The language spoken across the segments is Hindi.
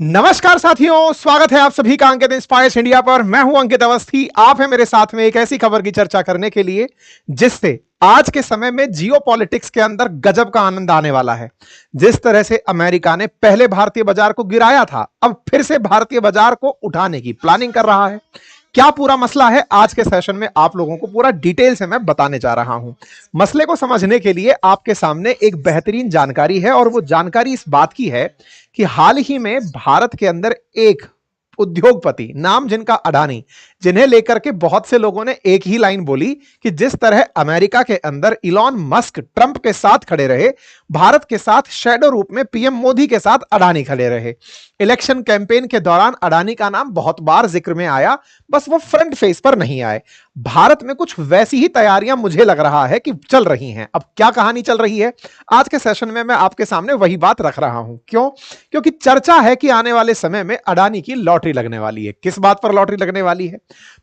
नमस्कार साथियों, स्वागत है आप सभी का अंकित इंस्पायर्स इंडिया पर। मैं हूं अंकित अवस्थी। आप हैं मेरे साथ में एक ऐसी खबर की चर्चा करने के लिए जिससे आज के समय में जियो पॉलिटिक्स के अंदर गजब का आनंद आने वाला है। जिस तरह से अमेरिका ने पहले भारतीय बाजार को गिराया था, अब फिर से भारतीय बाजार को उठाने की प्लानिंग कर रहा है। क्या पूरा मसला है, आज के सेशन में आप लोगों को पूरा डिटेल से मैं बताने जा रहा हूं। मसले को समझने के लिए आपके सामने एक बेहतरीन जानकारी है और वो जानकारी इस बात की है कि हाल ही में भारत के अंदर एक उद्योगपति, नाम जिनका अडानी, जिन्हें लेकर के बहुत से लोगों ने एक ही लाइन बोली कि जिस तरह अमेरिका के अंदर इलॉन मस्क ट्रंप के साथ खड़े रहे, भारत के साथ शैडो रूप में पीएम मोदी के साथ अडानी खड़े रहे। इलेक्शन कैंपेन के दौरान अडानी का नाम बहुत बार जिक्र में आया, बस वो फ्रंट फेस पर नहीं आए। भारत में कुछ वैसी ही तैयारियां मुझे लग रहा है कि चल रही हैं। अब क्या कहानी चल रही है, आज के सेशन में मैं आपके सामने वही बात रख रहा हूं। क्यों? क्योंकि चर्चा है कि आने वाले समय में अडानी की लॉटरी लगने वाली है। किस बात पर लॉटरी लगने वाली है?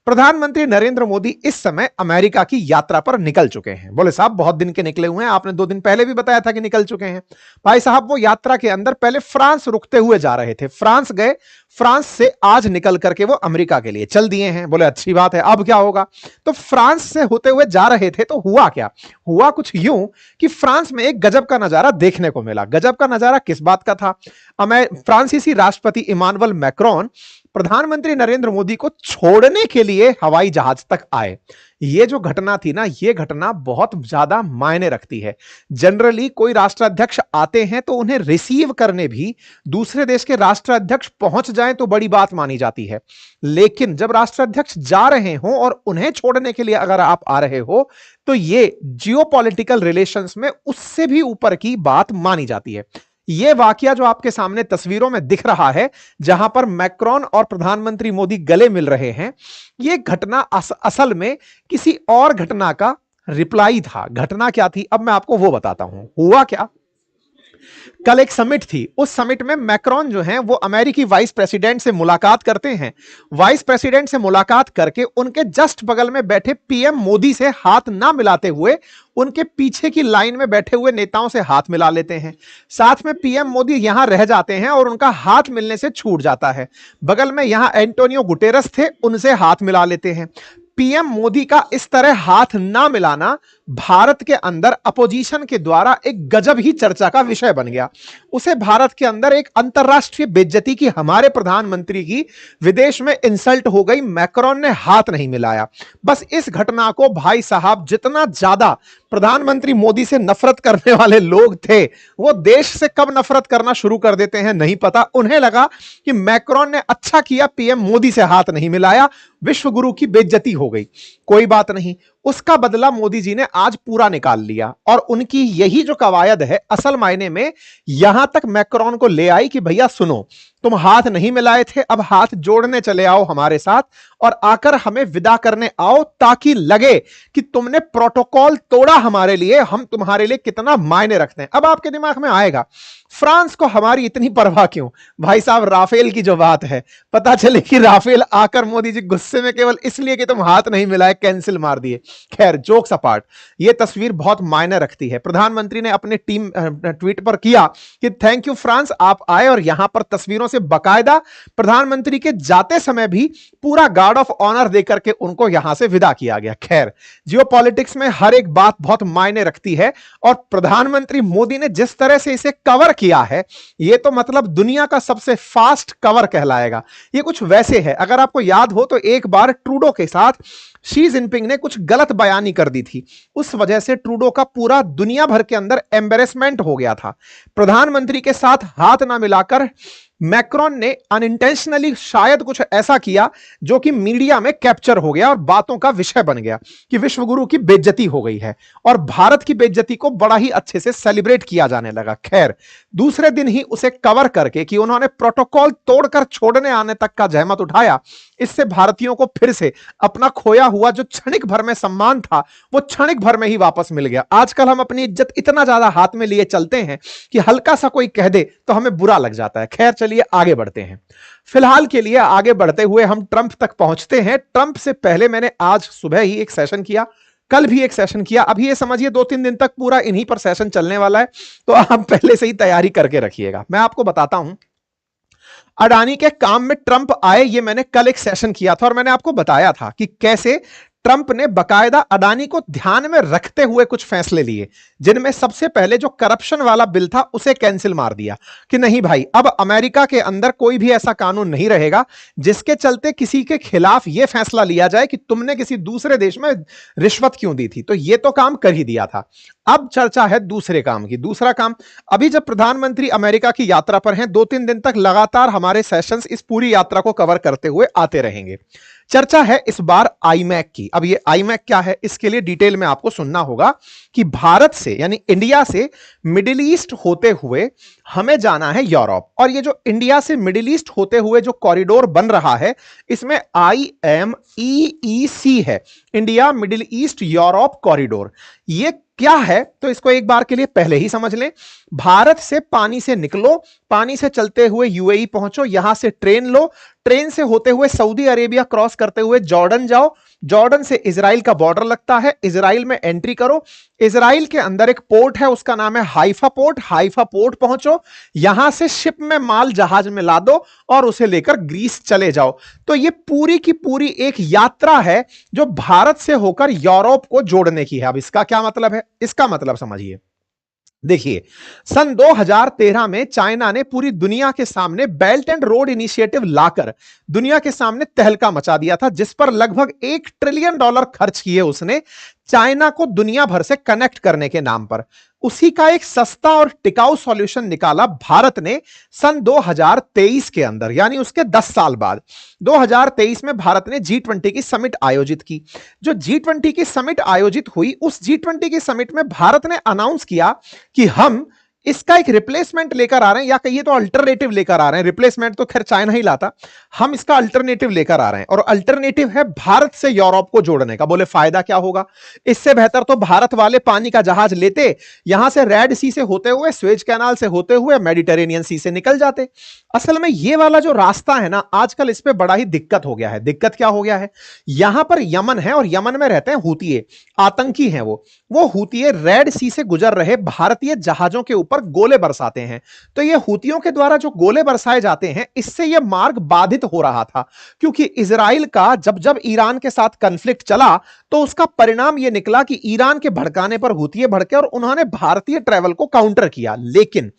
प्रधानमंत्री नरेंद्र मोदी इस समय अमेरिका की यात्रा पर निकल चुके हैं। बोले साहब बहुत दिन के निकले हुए हैं, आपने 2 दिन पहले भी बताया था कि निकल चुके हैं। भाई साहब वो यात्रा के अंदर पहले फ्रांस रुकते हुए जा रहे थे, फ्रांस गए, फ्रांस से आज निकल करके वो अमेरिका के लिए चल दिए हैं। बोले अच्छी बात है, अब क्या होगा? तो फ्रांस से होते हुए जा रहे थे तो हुआ क्या? हुआ कुछ यूं कि फ्रांस में एक गजब का नजारा देखने को मिला। गजब का नजारा किस बात का था? फ्रांसीसी राष्ट्रपति इमानुएल मैक्रोन प्रधानमंत्री नरेंद्र मोदी को छोड़ने के लिए हवाई जहाज तक आए। ये जो घटना थी ना, ये घटना बहुत ज्यादा मायने रखती है। जनरली कोई राष्ट्राध्यक्ष आते हैं तो उन्हें रिसीव करने भी दूसरे देश के राष्ट्राध्यक्ष पहुंच जाएं तो बड़ी बात मानी जाती है। लेकिन जब राष्ट्राध्यक्ष जा रहे हो और उन्हें छोड़ने के लिए अगर आप आ रहे हो तो ये जियोपॉलिटिकल रिलेशंस में उससे भी ऊपर की बात मानी जाती है। यह वाकया जो आपके सामने तस्वीरों में दिख रहा है, जहां पर मैक्रोन और प्रधानमंत्री मोदी गले मिल रहे हैं, यह घटना असल में किसी और घटना का रिप्लाई था। घटना क्या थी, अब मैं आपको वो बताता हूं। हुआ क्या, कल एक समिट थी, उस समिट में मैक्रोन जो हैं वो अमेरिकी वाइस प्रेसिडेंट से मुलाकात करते हैं। वाइस प्रेसिडेंट से मुलाकात करके उनके जस्ट बगल में बैठे पीएम मोदी से हाथ ना मिलाते हुए उनके पीछे की लाइन में बैठे हुए नेताओं से हाथ मिला लेते हैं। साथ में पीएम मोदी यहां रह जाते हैं और उनका हाथ मिलने से छूट जाता है। बगल में यहां एंटोनियो गुटेरस थे, उनसे हाथ मिला लेते हैं। पीएम मोदी का इस तरह हाथ ना मिलाना भारत के अंदर अपोजिशन के द्वारा एक गजब ही चर्चा का विषय बन गया। उसे भारत के अंदर एक अंतरराष्ट्रीय बेइज्जती की, हमारे प्रधानमंत्री की विदेश में इंसल्ट हो गई, मैक्रोन ने हाथ नहीं मिलाया। बस इस घटना को भाई साहब जितना ज्यादा प्रधानमंत्री मोदी से नफरत करने वाले लोग थे वो देश से कब नफरत करना शुरू कर देते हैं नहीं पता। उन्हें लगा कि मैक्रोन ने अच्छा किया, पीएम मोदी से हाथ नहीं मिलाया, विश्व गुरु की बेइज्जती हो गई। कोई बात नहीं, उसका बदला मोदी जी ने आज पूरा निकाल लिया और उनकी यही जो कवायद है असल मायने में यहां तक मैक्रोन को ले आई कि भैया सुनो, तुम हाथ नहीं मिलाए थे, अब हाथ जोड़ने चले आओ हमारे साथ और आकर हमें विदा करने आओ, ताकि लगे कि तुमने प्रोटोकॉल तोड़ा हमारे लिए, हम तुम्हारे लिए कितना मायने रखते हैं। अब आपके दिमाग में आएगा फ्रांस को हमारी इतनी परवाह क्यों? भाई साहब राफेल की जो बात है, पता चले कि राफेल आकर मोदी जी गुस्से में केवल इसलिए कि तुम हाथ नहीं मिलाए कैंसिल मार दिए। खैर जोक्स अपार्ट, यह तस्वीर बहुत मायने रखती है। प्रधानमंत्री ने अपने टीम ट्वीट पर किया कि थैंक यू फ्रांस, आप आए और यहां पर तस्वीरों से बकायदा प्रधानमंत्री के जाते समय भी पूरा गार्ड ऑफ ऑनर देकर के उनको यहां से विदा किया गया। खैर जियोपॉलिटिक्स में हर एक बात बहुत मायने रखती है और प्रधानमंत्री मोदी ने जिस तरह से इसे कवर किया है, यह तो मतलब दुनिया का सबसे फास्ट कवर कहलाएगा। यह कुछ वैसे है, अगर आपको याद हो तो एक बार ट्रूडो के साथ शी जिनपिंग ने कुछ गलत बयानी कर दी थी, उस वजह से ट्रूडो का पूरा दुनिया भर के अंदर एम्बेरसमेंट हो गया था। प्रधानमंत्री के साथ हाथ ना मिलाकर मैक्रोन ने अनइंटेंशनली शायद कुछ ऐसा किया जो कि मीडिया में कैप्चर हो गया और बातों का विषय बन गया कि विश्वगुरु की बेइज्जती हो गई है और भारत की बेइज्जती को बड़ा ही अच्छे से सेलिब्रेट किया जाने लगा। खैर दूसरे दिन ही उसे कवर करके कि उन्होंने प्रोटोकॉल तोड़कर छोड़ने आने तक का जहमत उठाया, इससे भारतीयों को फिर से अपना खोया हुआ जो क्षणिक भर में सम्मान था वो क्षणिक भर में ही वापस मिल गया। आजकल हम अपनी इज्जत इतना ज्यादा हाथ में लिए चलते हैं कि हल्का सा कोई कह दे तो हमें बुरा लग जाता है। खैर चलिए आगे बढ़ते हैं। फिलहाल के लिए आगे बढ़ते हुए हम ट्रंप तक पहुंचते हैं। ट्रंप से पहले मैंने आज सुबह ही एक सेशन किया, कल भी एक सेशन किया, अभी ये समझिए 2-3 दिन तक पूरा इन्हीं पर सेशन चलने वाला है, तो आप पहले से ही तैयारी करके रखिएगा। मैं आपको बताता हूं अडानी के काम में ट्रंप आए, ये मैंने कल एक सेशन किया था और मैंने आपको बताया था कि कैसे ट्रंप ने बकायदा अडानी को ध्यान में रखते हुए कुछ फैसले लिए, जिनमें सबसे पहले जो करप्शन वाला बिल था उसे कैंसिल मार दिया कि नहीं भाई, अब अमेरिका के अंदर कोई भी ऐसा कानून नहीं रहेगा जिसके चलते किसी के खिलाफ यह फैसला लिया जाए कि तुमने किसी दूसरे देश में रिश्वत क्यों दी थी। तो यह तो काम कर ही दिया था। अब चर्चा है दूसरे काम की। दूसरा काम, अभी जब प्रधानमंत्री अमेरिका की यात्रा पर हैं, 2-3 दिन तक लगातार हमारे सेशंस इस पूरी यात्रा को कवर करते हुए आते रहेंगे। चर्चा है इस बार आईमैक की। अब ये आईमैक क्या है, इसके लिए डिटेल में आपको सुनना होगा कि भारत से यानी इंडिया से मिडिल ईस्ट होते हुए हमें जाना है यूरोप, और ये जो इंडिया से मिडिल ईस्ट होते हुए जो कॉरिडोर बन रहा है इसमें IMEEC है, India middle east Europe corridor. ये क्या है तो इसको एक बार के लिए पहले ही समझ लें। भारत से पानी से निकलो, पानी से चलते हुए यूएई पहुंचो, यहां से ट्रेन लो, ट्रेन से होते हुए सऊदी अरेबिया क्रॉस करते हुए जॉर्डन जाओ, जॉर्डन से इजराइल का बॉर्डर लगता है, इजराइल में एंट्री करो, इजराइल के अंदर एक पोर्ट है उसका नाम है हाइफा पोर्ट, हाइफा पोर्ट पहुंचो, यहां से शिप में माल जहाज में ला दो और उसे लेकर ग्रीस चले जाओ। तो ये पूरी की पूरी एक यात्रा है जो भारत से होकर यूरोप को जोड़ने की है। अब इसका क्या मतलब है, इसका मतलब समझिए। देखिए, सन 2013 में चाइना ने पूरी दुनिया के सामने बेल्ट एंड रोड इनिशिएटिव लाकर दुनिया के सामने तहलका मचा दिया था, जिस पर लगभग $1 ट्रिलियन खर्च किए उसने चाइना को दुनिया भर से कनेक्ट करने के नाम पर। उसी का एक सस्ता और टिकाऊ सॉल्यूशन निकाला भारत ने सन 2023 के अंदर, यानी उसके 10 साल बाद 2023 में भारत ने G20 की समिट आयोजित की। जो G20 की समिट आयोजित हुई, उस G20 की समिट में भारत ने अनाउंस किया कि हम इसका एक रिप्लेसमेंट लेकर आ रहे हैं, या कहिए तो अल्टरनेटिव लेकर आ रहे हैं। रिप्लेसमेंट तो खैर चाइना ही लाता, हम इसका अल्टरनेटिव लेकर आ रहे हैं, और अल्टरनेटिव है भारत से यूरोप को जोड़ने का। बोले फायदा क्या होगा, इससे बेहतर तो भारत वाले पानी का जहाज लेते, यहां से रेड सी से होते हुए, स्वेज कैनाल से होते हुए मेडिटेरेनियन सी से निकल जाते। असल में ये वाला जो रास्ता है ना, आजकल इस पे बड़ा ही दिक्कत हो गया है। दिक्कत क्या हो गया है, यहां पर यमन है और यमन में रहते हैं हूतिये, आतंकी हैं वो हूतिये रेड सी से गुजर रहे भारतीय जहाजों के ऊपर गोले बरसाते हैं। तो ये हूतियों के द्वारा जो गोले बरसाए जाते हैं, इससे यह मार्ग बाधित हो रहा था, क्योंकि इजराइल का जब जब ईरान के साथ कॉन्फ्लिक्ट चला तो उसका परिणाम यह निकला कि ईरान के भड़काने पर हूतिये भड़के और उन्होंने भारतीय ट्रैवल को काउंटर किया। लेकिन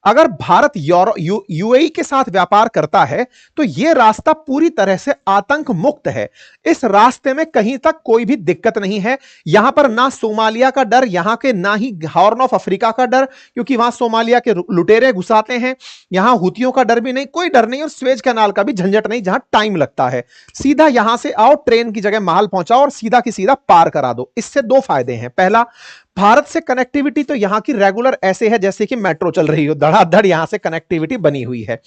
अगर भारत यूएई के साथ व्यापार करता है तो यह रास्ता पूरी तरह से आतंक मुक्त है। इस रास्ते में कहीं तक कोई भी दिक्कत नहीं है। यहां पर ना सोमालिया का डर, यहां के ना ही हॉर्न ऑफ अफ्रीका का डर, क्योंकि वहां सोमालिया के लुटेरे घुसाते हैं। यहां हूतियों का डर भी नहीं, कोई डर नहीं, और स्वेज कैनाल का भी झंझट नहीं जहां टाइम लगता है। सीधा यहां से आओ, ट्रेन की जगह माल पहुंचाओ और सीधा की सीधा पार करा दो। इससे 2 फायदे हैं। पहला, भारत से कनेक्टिविटी तो यहां की रेगुलर ऐसे है जैसे कि मेट्रो चल रही हो, धड़ाधड़ यहां से कनेक्टिविटी बनी हुई है।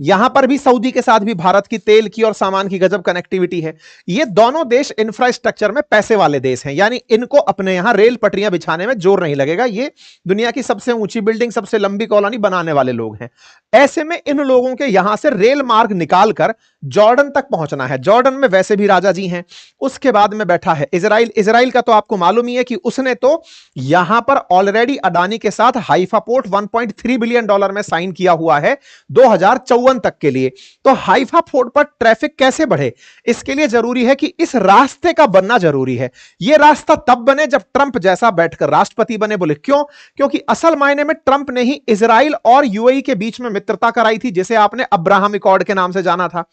यहां पर भी सऊदी के साथ भी भारत की तेल की और सामान की गजब कनेक्टिविटी है। ये दोनों देश इंफ्रास्ट्रक्चर में पैसे वाले देश हैं, यानी इनको अपने यहां रेल पटरियां बिछाने में जोर नहीं लगेगा। ये दुनिया की सबसे ऊंची बिल्डिंग, सबसे लंबी कॉलोनी बनाने वाले लोग हैं। ऐसे में इन लोगों के यहां से रेल मार्ग निकालकर जॉर्डन तक पहुंचना है। जॉर्डन में वैसे भी राजा जी हैं। उसके बाद में बैठा है इजराइल। इजराइल का तो आपको मालूम ही है कि उसने तो यहां पर ऑलरेडी अडानी के साथ हाइफा पोर्ट $1.3 बिलियन में साइन किया हुआ है 2054 तक के लिए। तो हाइफा पोर्ट पर ट्रैफिक कैसे बढ़े, इसके लिए जरूरी है कि इस रास्ते का बनना जरूरी है। यह रास्ता तब बने जब ट्रंप जैसा बैठकर राष्ट्रपति बने। बोले क्यों? क्योंकि असल मायने में ट्रंप ने ही इजराइल और यूएई के बीच में मित्रता कराई थी, जिसे आपने अब्राहम अकॉर्ड के नाम से जाना था।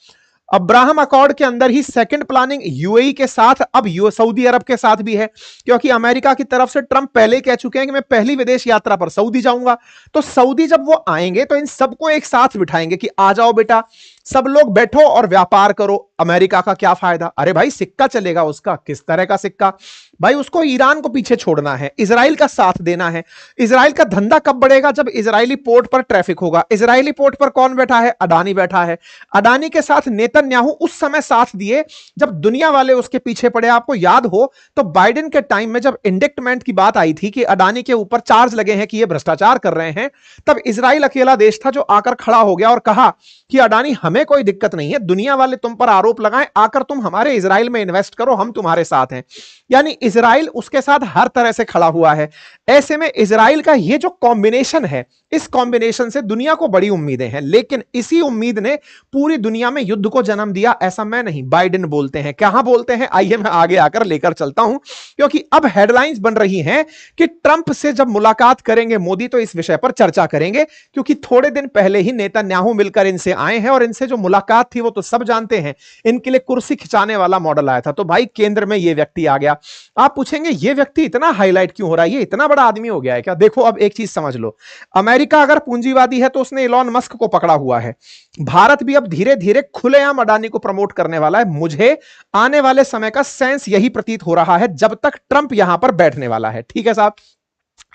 अब्राहम अकॉर्ड के अंदर ही सेकंड प्लानिंग यूएई के साथ, अब सऊदी अरब के साथ भी है, क्योंकि अमेरिका की तरफ से ट्रंप पहले कह चुके हैं कि मैं पहली विदेश यात्रा पर सऊदी जाऊंगा। तो सऊदी जब वो आएंगे तो इन सबको एक साथ बिठाएंगे कि आ जाओ बेटा, सब लोग बैठो और व्यापार करो। अमेरिका का क्या फायदा? अरे भाई सिक्का चलेगा उसका। किस तरह का सिक्का? भाई उसको ईरान को पीछे छोड़ना है, इजराइल का साथ देना है। इजराइल का धंधा कब बढ़ेगा? जब इजरायली पोर्ट पर ट्रैफिक होगा। इजरायली पोर्ट पर कौन बैठा है? अडानी बैठा है। अडानी के साथ नेतन्याहू उस समय साथ दिए जब दुनिया वाले उसके पीछे पड़े। आपको याद हो तो बाइडेन के टाइम में जब इंडिक्टमेंट की बात आई थी कि अडानी के ऊपर चार्ज लगे हैं कि ये भ्रष्टाचार कर रहे हैं, तब इजराइल अकेला देश था जो आकर खड़ा हो गया और कहा कि अडानी हमें कोई दिक्कत नहीं है, दुनिया वाले तुम पर आरोप लगाएं, आकर तुम हमारे इजराइल में इन्वेस्ट करो, हम तुम्हारे साथ हैं। यानी इजराइल उसके साथ हर तरह से खड़ा हुआ है। ऐसे में इजराइल का ये जो कॉम्बिनेशन है, इस कॉम्बिनेशन से दुनिया को बड़ी उम्मीदें हैं, लेकिन इसी उम्मीद ने पूरी दुनिया में युद्ध को जन्म दिया, ऐसा मैं नहीं, बाइडेन बोलते हैं। कहां बोलते हैं, आइए मैं आगे आकर लेकर चलता हूं, क्योंकि अब हेडलाइंस बन रही हैं कि ट्रंप से जब मुलाकात करेंगे मोदी तो इस विषय पर चर्चा करेंगे, क्योंकि थोड़े दिन पहले ही नेतन्याहू मिलकर इनसे आए हैं और इनसे जो मुलाकात थी वो तो सब जानते हैं, इनके लिए कुर्सी खिंचाने वाला मॉडल आया था। तो भाई केंद्र में ये व्यक्ति आ गया। आप पूछेंगे ये व्यक्ति इतना हाईलाइट क्यों हो रहा है, ये इतना बड़ा आदमी हो गया है क्या? देखो अब एक चीज समझ लो, अमेरिका अगर पूंजीवादी है तो उसने इलॉन मस्क को पकड़ा हुआ है। भारत भी अब धीरे धीरे खुलेआम अडानी को प्रमोट करने वाला है। मुझे आने वाले समय का सेंस यही प्रतीत हो रहा है जब तक ट्रंप यहां पर बैठने वाला है। ठीक है साहब,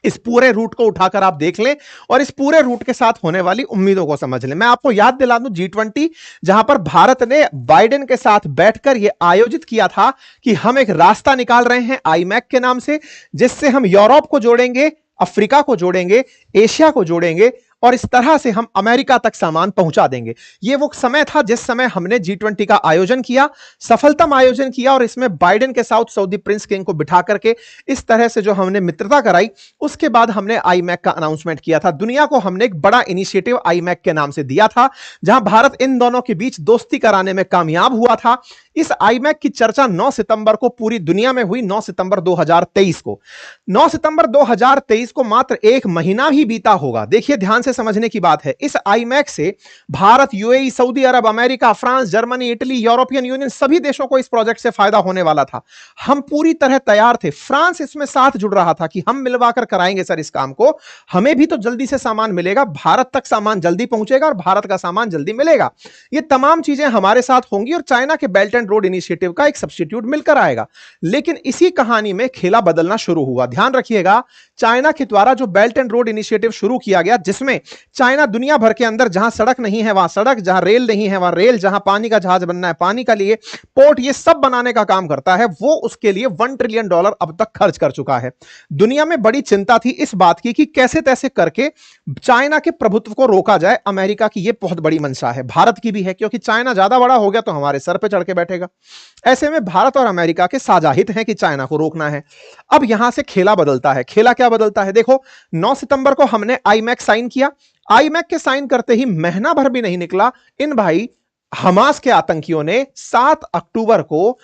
इस पूरे रूट को उठाकर आप देख लें और इस पूरे रूट के साथ होने वाली उम्मीदों को समझ लें। मैं आपको याद दिला दूं, G20 जहां पर भारत ने बाइडेन के साथ बैठकर यह आयोजित किया था कि हम एक रास्ता निकाल रहे हैं आईमैक के नाम से, जिससे हम यूरोप को जोड़ेंगे, अफ्रीका को जोड़ेंगे, एशिया को जोड़ेंगे और इस तरह से हम अमेरिका तक सामान पहुंचा देंगे। यह वो समय था जिस समय हमने G20 का आयोजन किया, सफलतम आयोजन किया, और इसमें बाइडेन के साथ सऊदी प्रिंस किंग को बिठा करके इस तरह से जो हमने मित्रता कराई, उसके बाद हमने आईमैक का अनाउंसमेंट किया था। दुनिया को हमने एक बड़ा इनिशिएटिव आईमैक के नाम से दिया था, जहां भारत इन दोनों के बीच दोस्ती कराने में कामयाब हुआ था। इस आईमैक की चर्चा 9 सितंबर को पूरी दुनिया में हुई, 9 सितंबर 2023 को। 9 सितंबर 2023 को मात्र एक महीना ही बीता होगा। देखिए ध्यान से समझने की बात है, इस आईमैक से Bharat, UAE, Saudi Arab, America, France, Germany, Italy, European Union, सभी देशों को इस प्रोजेक्ट से फायदा होने वाला था। हम पूरी तरह तैयार थे। फ्रांस इसमें साथ जुड़ रहा था कि हम मिलवाकर कराएंगे सर इस काम को, हमें भी तो जल्दी से सामान मिलेगा, भारत तक सामान जल्दी पहुंचेगा और भारत का सामान जल्दी मिलेगा। ये तमाम चीजें हमारे साथ होंगी और चाइना के बेल्ट एंड रोड इनिशिएटिव का एक सब्स्टिट्यूट मिलकर आएगा। लेकिन इसी कहानी में खेला बदलना शुरू हुआ। ध्यान रखिएगा, चाइना के द्वारा जो बेल्ट एंड रोड इनिशिएटिव शुरू किया गया, जिसमें चाइना दुनिया भर के अंदर जहां सड़क नहीं है वहां सड़क, जहां रेल नहीं है वहां रेल, जहां पानी का जहाज बनना है पानी का लिए पोर्ट, ये सब बनाने का काम करता है, वो उसके लिए $1 ट्रिलियन अब तक खर्च कर चुका है। दुनिया में बड़ी चिंता थी इस बात की कि कैसे तैसे करके चाइना के प्रभुत्व को रोका जाए। अमेरिका की यह बहुत बड़ी मंशा है, भारत की भी है, क्योंकि चाइना ज्यादा बड़ा हो गया तो हमारे सर पे चढ़ के बैठेगा। ऐसे में भारत और अमेरिका के साझा हित हैं कि चाइना को रोकना है। अब यहां से खेला बदलता है। खेला क्या बदलता है? देखो, 9 सितंबर को हमने आईमैक साइन किया। आईमैक के साइन करते ही महीना भर भी नहीं निकला, इन भाई हमास के आतंकियों ने 7 अक्टूबर को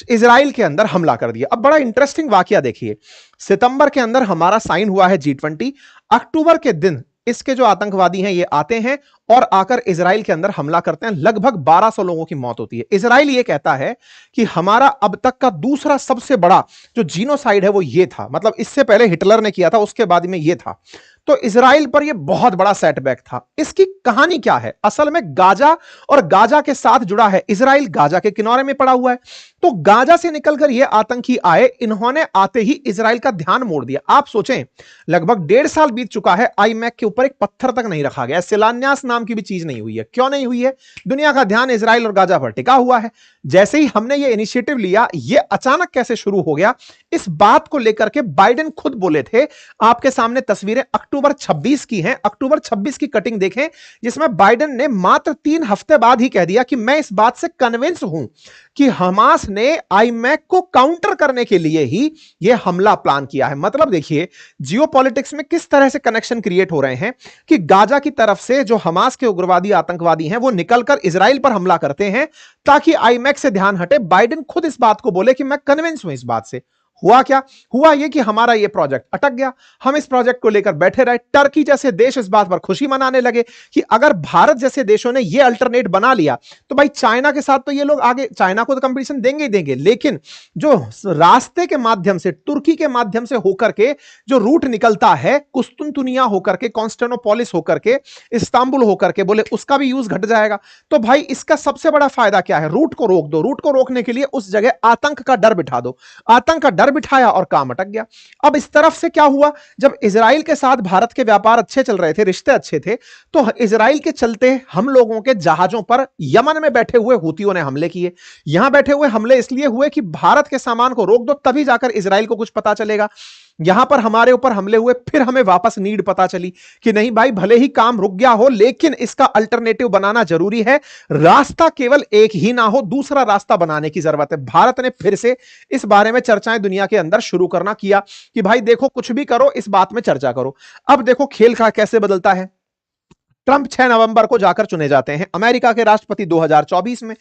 इजराइल के अंदर हमला कर दिया। अब बड़ा इंटरेस्टिंग वाकया देखिए, सितंबर के अंदर हमारा साइन हुआ है G20, अक्टूबर के दिन इसके जो आतंकवादी हैं ये आते हैं और आकर इजराइल के अंदर हमला करते हैं। लगभग 1200 लोगों की मौत होती है। इजराइल ये कहता है कि हमारा अब तक का दूसरा सबसे बड़ा जो जीनोसाइड है वो ये था, मतलब इससे पहले हिटलर ने किया था, उसके बाद में ये था। तो इजराइल पर यह बहुत बड़ा सेटबैक था। इसकी कहानी क्या है? असल में गाजा और गाजा के साथ जुड़ा है। इजराइल गाजा के किनारे में पड़ा हुआ है, तो गाजा से निकलकर ये आतंकी आए, इन्होंने आते ही इजराइल का ध्यान मोड़ दिया। आप सोचें, लगभग 1.5 साल बीत चुका है, आईमैक के ऊपर एक पत्थर तक नहीं रखा गया, शिलान्यास नाम की भी चीज नहीं हुई है। क्यों नहीं हुई है? दुनिया का ध्यान इजराइल और गाजा पर टिका हुआ है। जैसे ही हमने ये इनिशिएटिव लिया, ये अचानक कैसे शुरू हो गया, इस बात को लेकर के बाइडेन खुद बोले थे। आपके सामने तस्वीरें अक्टूबर 26 की हैं। अक्टूबर 26 की कटिंग देखें, जिसमें बाइडेन ने मात्र 3 हफ्ते बाद ही कह दिया कि मैं इस बात से कन्विंस हूं कि हमास ने आईमैक को काउंटर करने के लिए ही यह हमला प्लान किया है। मतलब देखिए जियोपॉलिटिक्स में किस तरह से कनेक्शन क्रिएट हो रहे हैं कि गाजा की तरफ से जो हमास के उग्रवादी आतंकवादी हैं वो निकलकर इजराइल पर हमला करते हैं ताकि आईमैक से ध्यान हटे। बाइडेन खुद इस बात को बोले कि मैं कन्विंस हूं इस बात से। हुआ क्या? हुआ यह कि हमारा यह प्रोजेक्ट अटक गया। हम इस प्रोजेक्ट को लेकर बैठे रहे। टर्की जैसे देश इस बात पर खुशी मनाने लगे कि अगर भारत जैसे देशों ने यह अल्टरनेट बना लिया तो भाई चाइना के साथ तो ये लोग आगे, चाइना को तो कंपटीशन देंगे ही देंगे, लेकिन जो रास्ते के माध्यम से, तुर्की के माध्यम से होकर के जो रूट निकलता है, कुस्तुनतुनिया होकर के, कॉन्स्टेंटिनोपोलिस होकर के, इस्तांबुल होकर के, बोले उसका भी यूज घट जाएगा। तो भाई इसका सबसे बड़ा फायदा क्या है? रूट को रोक दो। रूट को रोकने के लिए उस जगह आतंक का डर बिठा दो। आतंक का डर बिठाया और काम अटक गया। अब इस तरफ से क्या हुआ, जब इजराइल के साथ भारत के व्यापार अच्छे चल रहे थे, रिश्ते अच्छे थे, तो इजराइल के चलते हम लोगों के जहाजों पर यमन में बैठे हुए हुतियों ने हमले किए। यहां बैठे हुए हमले इसलिए हुए कि भारत के सामान को रोक दो, तभी जाकर इजराइल को कुछ पता चलेगा। यहां पर हमारे ऊपर हमले हुए, फिर हमें वापस नीड पता चली कि नहीं भाई, भले ही काम रुक गया हो लेकिन इसका अल्टरनेटिव बनाना जरूरी है, रास्ता केवल एक ही ना हो, दूसरा रास्ता बनाने की जरूरत है। भारत ने फिर से इस बारे में चर्चाएं दुनिया के अंदर शुरू करना किया कि भाई देखो, कुछ भी करो, इस बात में चर्चा करो। अब देखो खेल का कैसे बदलता है। ट्रंप 6 नवंबर को जाकर चुने जाते हैं अमेरिका के राष्ट्रपति 2024 में।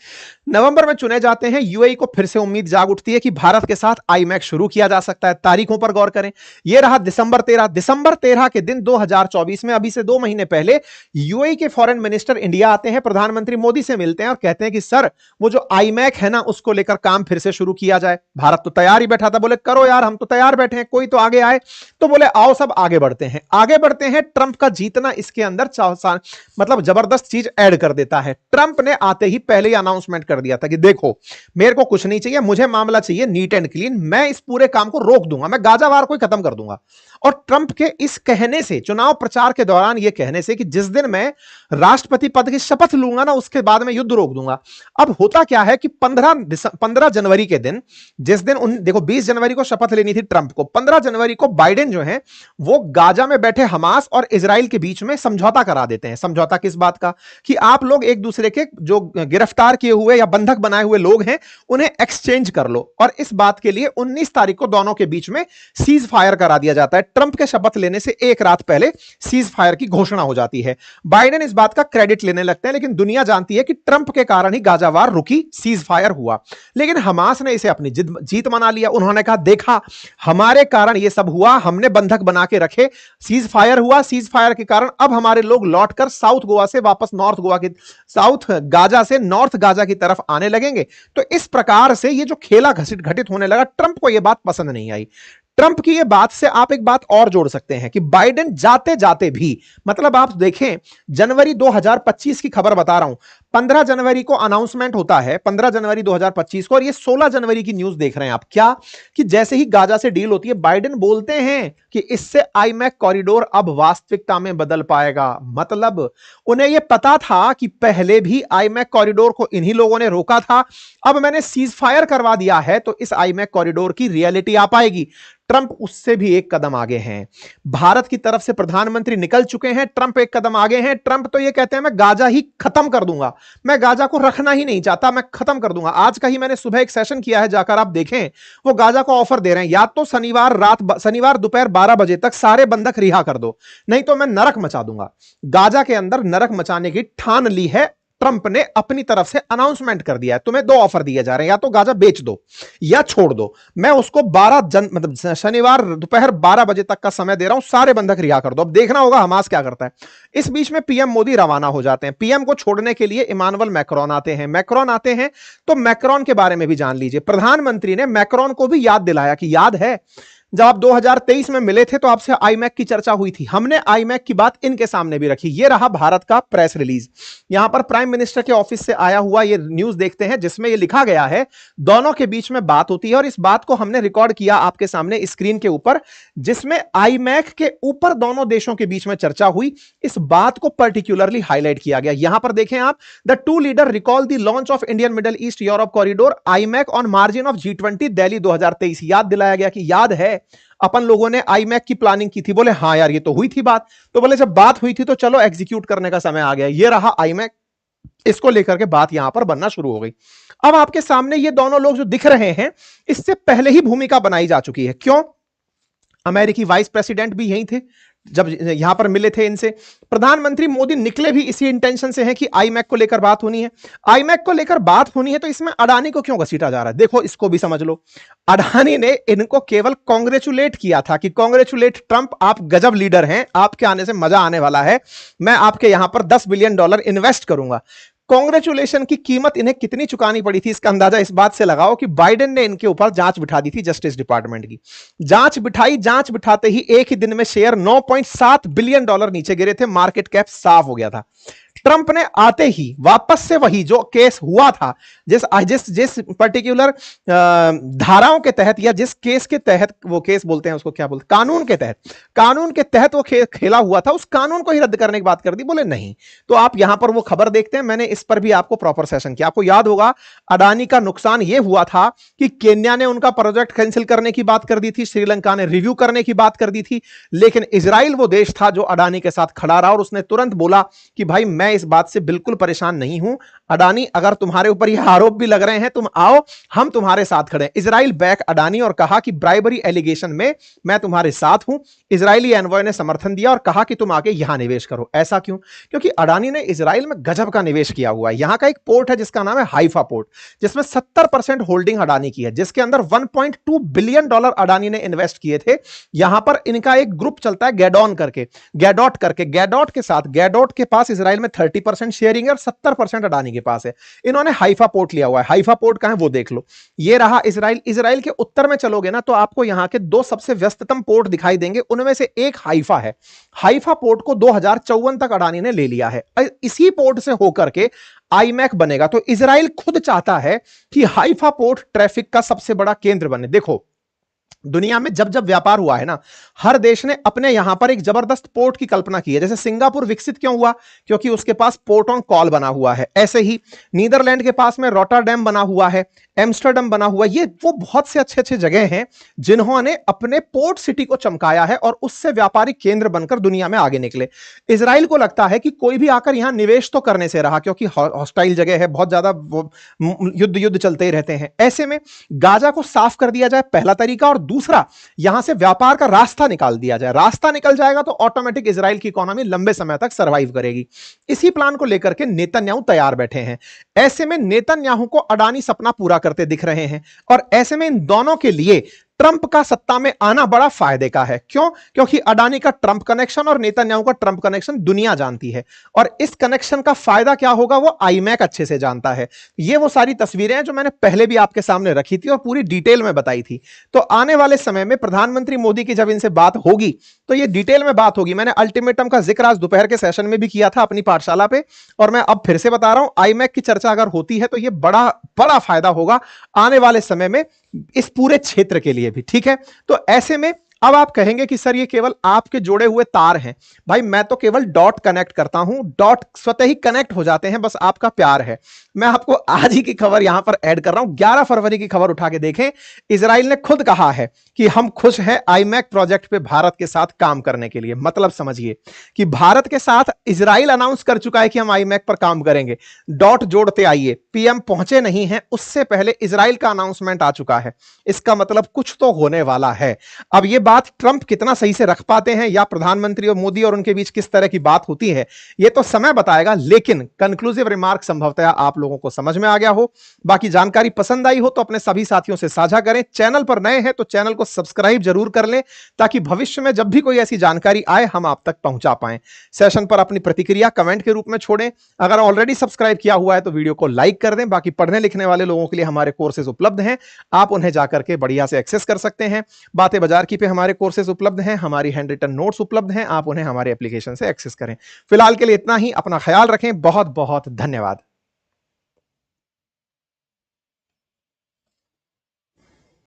नवंबर में चुने जाते हैं। यूएई को फिर से उम्मीद जाग उठती है कि भारत के साथ आईमैक शुरू किया जा सकता है। तारीखों पर गौर करें, यह रहा दिसंबर 13 के दिन 2024 में, अभी से 2 महीने पहले यूएई के फॉरेन मिनिस्टर इंडिया आते हैं, प्रधानमंत्री मोदी से मिलते हैं और कहते हैं कि सर, वो जो आईमैक है ना, उसको लेकर काम फिर से शुरू किया जाए। भारत तो तैयार ही बैठा था, बोले करो यार, हम तो तैयार बैठे हैं, कोई तो आगे आए। तो बोले आओ सब आगे बढ़ते हैं, आगे बढ़ते हैं। ट्रंप का जीतना इसके अंदर मतलब जबरदस्त चीज ऐड कर देता है। ट्रंप ने आते ही पहले ही अनाउंसमेंट कर दिया था कि देखो, मेरे को कुछ नहीं चाहिए, मुझे मामला चाहिए नीट एंड क्लीन, मैं इस पूरे काम को रोक दूंगा, मैं गाजा वार को ही खत्म कर दूंगा। और ट्रंप के इस कहने से, चुनाव प्रचार के दौरान यह कहने से कि जिस दिन मैं राष्ट्रपति पद की शपथ लूंगा ना, उसके बाद मैं युद्ध रोक दूंगा। अब होता क्या है कि 15 जनवरी के दिन, जिस दिन देखो 20 जनवरी को शपथ लेनी थी ट्रंप को, 15 जनवरी को बाइडेन जो है वो गाजा में बैठे हमास और इजराइल के बीच में समझौता करा देते हैं। समझौता किस बात का? कि आप लोग एक दूसरे के जो गिरफ्तार किए हुए या बंधक बनाए हुए लोग हैं उन्हें एक्सचेंज कर लो। और इस बात के लिए 19 तारीख को दोनों के बीच में सीज फायर करा दिया जाता है। ट्रंप के शपथ लेने से एक रात पहले सीज फायर की घोषणा हो जाती है। बाइडेन इस बात का क्रेडिट लेने लगते हैं, लेकिन दुनिया जानती है कि ट्रंप के कारण ही गाजा वार रुकी, सीज फायर हुआ। लेकिन हमास ने इसे अपनी जीत मना लिया। उन्होंने कहा देखा, हमारे कारण यह सब हुआ, हमने बंधक बना के रखे, सीज फायर हुआ, सीज फायर के कारण अब हमारे लोग लौटकर साउथ गोवा से वापस नॉर्थ गोवा की, साउथ गाजा से नॉर्थ गाजा की तरफ आने लगेंगे। तो इस प्रकार से ये जो खेला घटित होने लगा, ट्रंप को यह बात पसंद नहीं आई। ट्रंप की ये बात से आप एक बात और जोड़ सकते हैं कि बाइडेन जाते जाते भी, मतलब आप देखें, जनवरी 2025 की खबर बता रहा हूं, 15 जनवरी को अनाउंसमेंट होता है, 15 जनवरी 2025 को, और ये 16 जनवरी की न्यूज देख रहे हैं आप। क्या कि जैसे ही गाजा से डील होती है, बाइडेन बोलते हैं कि इससे आईमैक कॉरिडोर अब वास्तविकता में बदल पाएगा। मतलब उन्हें यह पता था कि पहले भी आईमैक कॉरिडोर को इन्हीं लोगों ने रोका था, अब मैंने सीज फायर करवा दिया है तो इस आईमैक कॉरिडोर की रियलिटी आ पाएगी। ट्रंप उससे भी एक कदम आगे हैं। भारत की तरफ से प्रधानमंत्री निकल चुके हैं, ट्रंप एक कदम आगे हैं। ट्रंप तो ये कहते हैं मैं गाजा ही खत्म कर दूंगा, मैं गाजा को रखना ही नहीं चाहता, मैं खत्म कर दूंगा। आज का ही मैंने सुबह एक सेशन किया है, जाकर आप देखें, वो गाजा को ऑफर दे रहे हैं, या तो शनिवार दोपहर 12 बजे तक सारे बंधक रिहा कर दो, नहीं तो मैं नरक मचा दूंगा। गाजा के अंदर नरक मचाने की ठान ली है। ट्रंप ने अपनी तरफ से अनाउंसमेंट कर दिया है, तुम्हें 2 ऑफर दिए जा रहे हैं, या तो गाजा बेच दो या छोड़ दो। मैं उसको मतलब शनिवार दोपहर 12 बजे तक का समय दे रहा हूं, सारे बंधक रिहा कर दो। अब देखना होगा हमास क्या करता है। इस बीच में पीएम मोदी रवाना हो जाते हैं। पीएम को छोड़ने के लिए इमानुएल मैक्रोन आते हैं। मैक्रोन आते हैं तो मैक्रोन के बारे में भी जान लीजिए। प्रधानमंत्री ने मैक्रोन को भी याद दिलाया कि याद है जब आप 2023 में मिले थे तो आपसे आईमैक की चर्चा हुई थी, हमने आईमैक की बात इनके सामने भी रखी। ये रहा भारत का प्रेस रिलीज, यहां पर प्राइम मिनिस्टर के ऑफिस से आया हुआ ये न्यूज देखते हैं, जिसमें ये लिखा गया है दोनों के बीच में बात होती है, और इस बात को हमने रिकॉर्ड किया आपके सामने स्क्रीन के ऊपर, जिसमें आईमैक के ऊपर दोनों देशों के बीच में चर्चा हुई। इस बात को पर्टिकुलरली हाईलाइट किया गया। यहां पर देखें आप, the two leader recall the launch of Indian middle east Europe corridor iMac on margin of G20 Delhi 2023। याद दिलाया गया कि याद है अपन लोगों ने आईमैक की प्लानिंग की थी। बोले हाँ यार, ये तो हुई थी बात। तो बोले जब बात हुई थी तो चलो एग्जीक्यूट करने का समय आ गया। ये रहा आईमैक, इसको लेकर के बात यहां पर बनना शुरू हो गई। अब आपके सामने ये दोनों लोग जो दिख रहे हैं, इससे पहले ही भूमिका बनाई जा चुकी है। क्यों? अमेरिकी वाइस प्रेसिडेंट भी यहीं थे जब यहां पर मिले थे इनसे। प्रधानमंत्री मोदी निकले भी इसी इंटेंशन से हैं कि आईमैक को लेकर बात होनी है। आईमैक को लेकर बात होनी है तो इसमें अडानी को क्यों घसीटा जा रहा है? देखो, इसको भी समझ लो। अडानी ने इनको केवल कांग्रेचुलेट किया था कि कांग्रेचुलेट ट्रंप, आप गजब लीडर हैं, आपके आने से मजा आने वाला है, मैं आपके यहां पर $10 बिलियन इन्वेस्ट करूंगा। कांग्रेचुलेशन की कीमत इन्हें कितनी चुकानी पड़ी थी, इसका अंदाजा इस बात से लगाओ कि बाइडेन ने इनके ऊपर जांच बिठा दी थी। जस्टिस डिपार्टमेंट की जांच बिठाई, जांच बिठाते ही एक ही दिन में शेयर $9.7 बिलियन नीचे गिरे थे, मार्केट कैप साफ हो गया था। ट्रंप ने आते ही वापस से वही जो केस हुआ था, जिस जिस जिस पर्टिकुलर धाराओं के तहत या जिस केस के तहत, वो केस बोलते हैं उसको क्या बोलते हैं, कानून के तहत वो खेला हुआ था, उस कानून को ही रद्द करने की बात कर दी। बोले नहीं। तो आप यहां पर वो खबर देखते हैं, मैंने इस पर भी आपको प्रॉपर सेशन किया। आपको याद होगा अडानी का नुकसान यह हुआ था कि केन्या ने उनका प्रोजेक्ट कैंसिल करने की बात कर दी थी, श्रीलंका ने रिव्यू करने की बात कर दी थी, लेकिन इजराइल वो देश था जो अडानी के साथ खड़ा रहा और उसने तुरंत बोला कि भाई मैं इस बात से बिल्कुल परेशान नहीं हूं, अडानी अगर तुम्हारे ऊपर यह आरोप भी लग रहे हैं तुम आओ, हम तुम्हारे साथ खड़े हैं। इजराइल बैक अडानी और कहा कि ब्राइबरी एलिगेशन में मैं तुम्हारे साथ हूं। इजरायली एनवॉय ने समर्थन दिया और कहा कि तुम आके यहां निवेश करो। ऐसा क्यों? क्योंकि अडानी ने इजराइल में गजब का निवेश किया हुआ है। यहां का एक पोर्ट है जिसका नाम है हाइफा पोर्ट, जिसमें 70% होल्डिंग अडानी की है, जिसके अंदर $1.2 बिलियन अडानी ने इन्वेस्ट किए थे। यहां पर इनका एक ग्रुप चलता है गैडॉट के साथ, गैडॉट के पास इजराइल में 30% शेयरिंग है और 70% अडानी के पास है। इन्होंने हाइफा पोर्ट लिया हुआ है। हाइफा पोर्ट कहां है वो देख लो, ये रहा इजराइल के उत्तर में चलोगे ना तो आपको यहां के दो सबसे व्यस्ततम पोर्ट दिखाई देंगे, उनमें से एक हाइफा है। हाइफा पोर्ट को 2054 तक अडानी ने ले लिया है। इसी पोर्ट से होकर के आईमैक बनेगा। तो इजराइल खुद चाहता है कि हाइफा पोर्ट ट्रैफिक का सबसे बड़ा केंद्र बने। देखो दुनिया में जब जब व्यापार हुआ है ना, हर देश ने अपने यहां पर एक जबरदस्त पोर्ट की कल्पना की है। जैसे सिंगापुर विकसित क्यों हुआ? क्योंकि उसके पास पोर्ट ऑन कॉल बना हुआ है। ऐसे ही नीदरलैंड के पास में रोटरडैम बना हुआ है, एम्स्टर्डम बना हुआ है। ये वो बहुत से अच्छे अच्छे जगह हैं जिन्होंने अपने पोर्ट सिटी को चमकाया है और उससे व्यापारिक केंद्र बनकर दुनिया में आगे निकले। इजराइल को लगता है कि कोई भी आकर यहां निवेश तो करने से रहा, क्योंकि हॉस्टाइल जगह है, बहुत ज्यादा युद्ध चलते ही रहते हैं। ऐसे में गाजा को साफ कर दिया जाए, पहला तरीका, और दूसरा यहां से व्यापार का रास्ता निकाल दिया जाए। रास्ता निकल जाएगा तो ऑटोमेटिक इजराइल की इकोनॉमी लंबे समय तक सरवाइव करेगी। इसी प्लान को लेकर के नेतन्याहू तैयार बैठे हैं। ऐसे में नेतन्याहू को अडानी सपना पूरा करते दिख रहे हैं और ऐसे में इन दोनों के लिए ट्रंप का सत्ता में आना बड़ा फायदे का है। क्यों? क्योंकि अडानी का ट्रंप कनेक्शन और नेतन्याहू का ट्रंप कनेक्शन दुनिया जानती है और इस कनेक्शन का फायदा क्या होगा वो आईमैक अच्छे से जानता है। ये वो सारी तस्वीरें हैं जो मैंने पहले भी आपके सामने रखी थी और पूरी डिटेल में बताई थी। तो आने वाले समय में प्रधानमंत्री मोदी की जब इनसे बात होगी तो ये डिटेल में बात होगी। मैंने अल्टीमेटम का जिक्र आज दोपहर के सेशन में भी किया था अपनी पाठशाला पे और मैं अब फिर से बता रहा हूं, आईमैक की चर्चा अगर होती है तो ये बड़ा बड़ा फायदा होगा आने वाले समय में इस पूरे क्षेत्र के लिए भी। ठीक है, तो ऐसे में अब आप कहेंगे कि सर ये केवल आपके जोड़े हुए तार हैं। भाई मैं तो केवल डॉट कनेक्ट करता हूं, डॉट स्वतः ही कनेक्ट हो जाते हैं, बस आपका प्यार है। मैं आपको आज ही की खबर यहां पर ऐड कर रहा हूं, 11 फरवरी की खबर उठा के देखें। इजराइल ने खुद कहा है कि हम खुश हैं आईमैक प्रोजेक्ट पे भारत के साथ काम करने के लिए। मतलब समझिए कि भारत के साथ इजराइल अनाउंस कर चुका है कि हम आईमैक पर काम करेंगे। डॉट जोड़ते आइए, पीएम पहुंचे नहीं हैं उससे पहले इजराइल का अनाउंसमेंट आ चुका है। इसका मतलब कुछ तो होने वाला है। अब ये बात ट्रंप कितना सही से रख पाते हैं या प्रधानमंत्री और मोदी और उनके बीच किस तरह की बात होती है ये तो समय बताएगा, लेकिन कंक्लूसिव रिमार्क संभवतः आप लोगों को समझ में आ गया हो। बाकी जानकारी पसंद आई हो तो अपने सभी साथियों से साझा करें। चैनल पर नए हैं तो चैनल को सब्सक्राइब जरूर कर लें ताकि भविष्य में जब भी कोई ऐसी जानकारी आए हम आप तक पहुंचा पाएं। सेशन पर अपनी प्रतिक्रिया कमेंट के रूप में छोड़ें। अगर ऑलरेडी सब्सक्राइब किया हुआ है तो वीडियो को लाइक कर दें। बाकी पढ़ने लिखने वाले लोगों के लिए हमारे कोर्सेज उपलब्ध हैं, आप उन्हें जाकर के बढ़िया से एक्सेस कर सकते हैं। बातें बाजार की पे हमारे कोर्सेज उपलब्ध हैं, हमारी हैंड रिटन नोट्स उपलब्ध हैं, आप उन्हें हमारे एप्लीकेशन से एक्सेस करें। फिलहाल के लिए इतना ही, अपना ख्याल रखें, बहुत बहुत धन्यवाद।